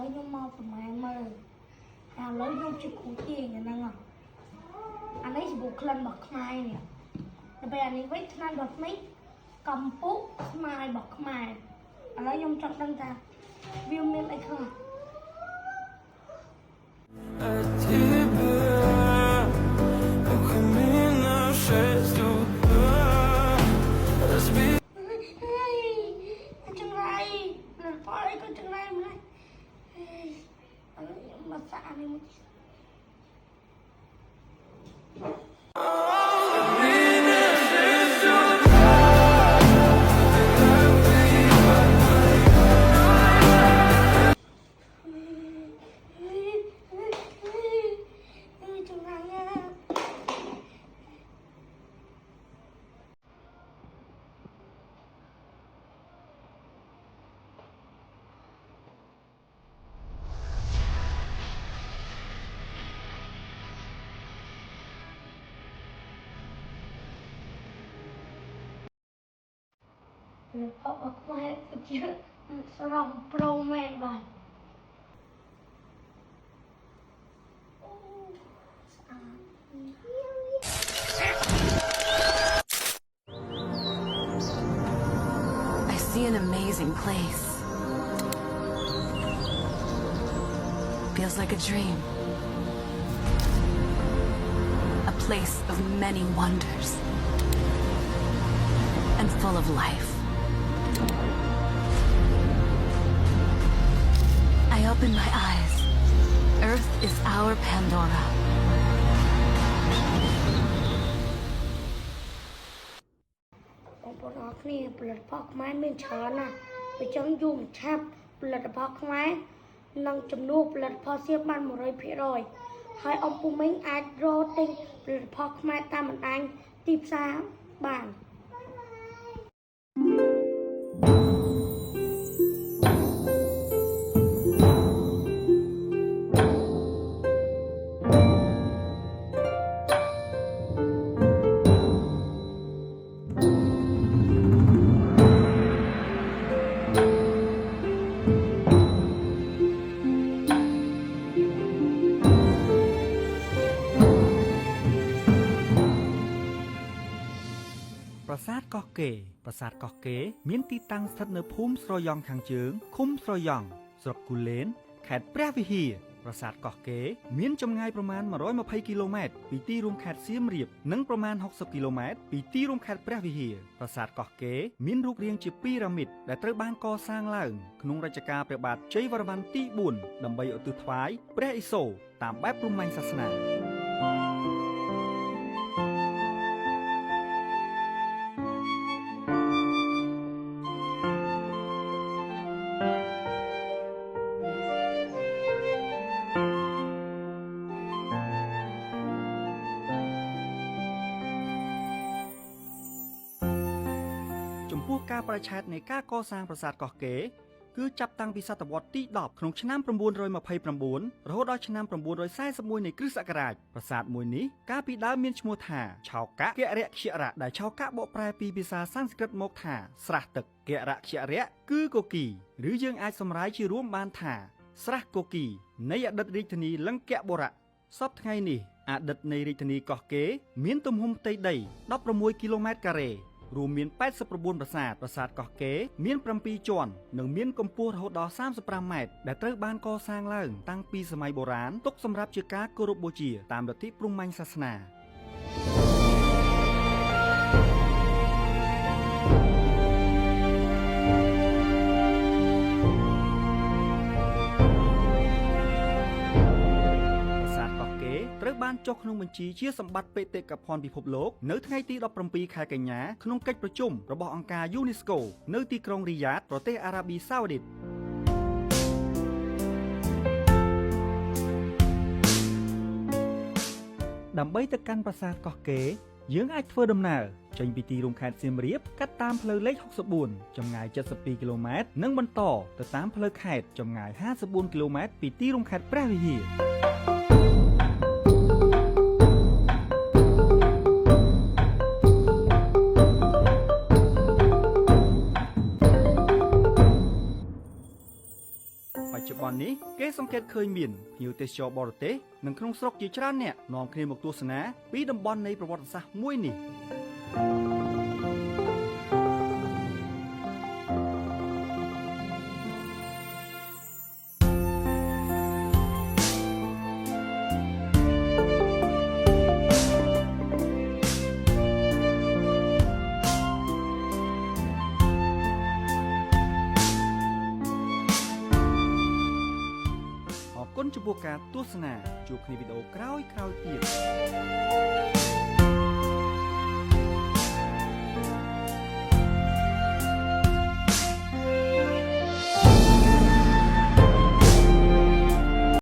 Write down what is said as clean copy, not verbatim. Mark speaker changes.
Speaker 1: lấy nó mau từ mai mơ lấy nó chỉ cú tiền như năng anh ấy chỉ buộc lên bậc mai nè bây giờ anh ấy thay bậc mấy cầm bút mai bậc mai anh lấy trong trong đăng ra viêm lên lại không Papa kemarin kecil serang promen bang.
Speaker 2: I see an amazing place. Feels like a dream. A place of many wonders. And full of life. I open my eyes. Earth is our Pandora.
Speaker 1: Bọn nó này bật phóc máy mình chờ nè vì chẳng dùng chạp bật phóc máy nâng chấm nụ bật phóc xếp bàn một phía rồi hai ông phụ mình ai rô tinh bật phóc máy ta một anh tiếp xa bàn
Speaker 3: ប្រាសាទកោះកេរប្រាសាទកោះកេរមានទីតាំងស្ថិតនៅភូមិស្រយ៉ង់ខាងជើងឃុំស្រយ៉ង់ស្រុកគូលែនខេត្តព្រះវិហារប្រាសាទកោះកេរមានចម្ងាយប្រមាណ120គីឡូម៉ែត្រពីទីរួមខេត្តសៀមរាបនិងប្រមាណ60គីឡូម៉ែត្រពីទីរួមខេត្តព្រះវិហារប្រាសាទកោះកេរមានរូបរាងជាពីរ៉ាមីតដែលត្រូវបានកសាងឡើងក្នុងរជ្ជកាលព្រះបាទជ័យវរ្ម័នទី4ដើម្បីឧទ្ទិសថ្វាយព្រះឥសូរតាមបែបព្រហ្មញ្ញសាសនាចំពោះការប្រឆាតនៃការកសាងប្រាសាទកោះកេរគឺចាប់តាំងពីសតវត្សទី10ក្នុងឆ្នាំ929រហូតដល់ឆ្នាំ941នៃគ្រិស្តសករាជប្រាសាទមួយនេះកាលពីដើមមានឈ្មោះថាឆោកៈគរៈខ្យរៈដែលឆោកៈបកប្រែពីភាសាសំស្ក្រឹតមកថាស្រះទឹកគរៈខ្យរៈគឺគគីឬយើងអាចសម្រាយជារួមបានថាស្រះគគីនៃអតីតរាជធានីលង្កបុរៈសពថ្ងៃនេះអតីតនៃរាជធានីកោះកេរមានទំហំផ្ទៃដី16គីឡូម៉ែត្រការ៉េរួមមាន89ប្រាសាទប្រាសាទកោះកេរមាន7ជាន់និងមានកម្ពស់រហូតដល់35ម៉ែត្រដែលត្រូវបានកសាងឡើងតាំងពីសម័យបុរាណទុកសម្រាប់ជាការគោរពបូជាតាមលទ្ធិព្រហ្មញ្ញសាសនាត្រូវបានចុះក្នុងបញ្ជីជាសម្បត្តិបេតិកភណ្ឌពិភពលោកនៅថ្ងៃទី17ខែកញ្ញាក្នុងកិច្ចប្រជុំរបស់អង្គការ UNESCO នៅទីក្រុងរីយ៉ាតប្រទេសអារ៉ាប៊ីសាអូឌីតដើម្បីទៅកាន់ប្រាសាទកោះកេរយើងអាចធ្វើដំណើរចេញពីទីរួមខេត្តសៀមរាបកាត់តាមផ្លូវលេខ64ចម្ងាយ72គីឡូម៉ែត្រនិងបន្តទៅតាមផ្លូវខេត្តចម្ងាយ54គីឡូម៉ែត្រពីទីរួមខេត្តព្រះវិហារ បច្ចុប្បន្ននេះគេសង្កេតឃើញមានភ្ញៀវទេសចរបរទេសនិងក្នុងស្រុកជាច្រើនអ្នកនាំគ្នាមកទស្សនាពីតំបន់នៃប្រវត្តិសាស្ត្រមួយនេះអរគុណចំពោះការទស្សនាជួបគ្នាវីដេអូក្រោយៗទៀត